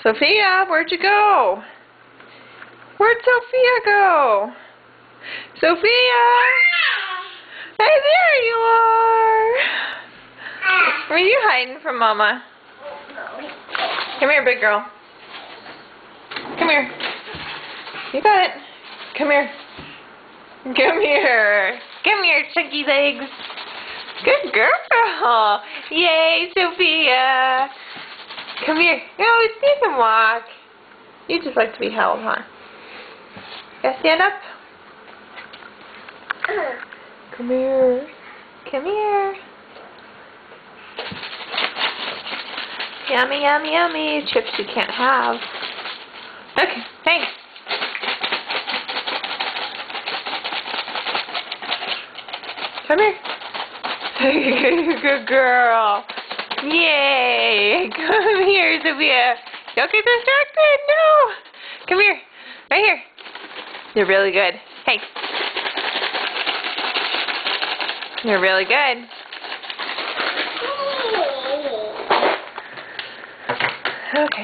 Sophia, where'd you go? Where'd Sophia go? Sophia! Hey, there you are! Where are you hiding from Mama? Come here, big girl. Come here. You got it. Come here. Come here. Come here, chunky legs. Good girl. Yay, Sophia. Come here. No, you can walk. You just like to be held, huh? Yeah, stand up. Come here. Come here. Yummy, yummy, yummy. Chips you can't have. Okay, thanks. Come here. Good girl. Yay. Come here, Sophia. Don't get distracted. No. Come here. Right here. You're really good. Hey. You're really good. Okay.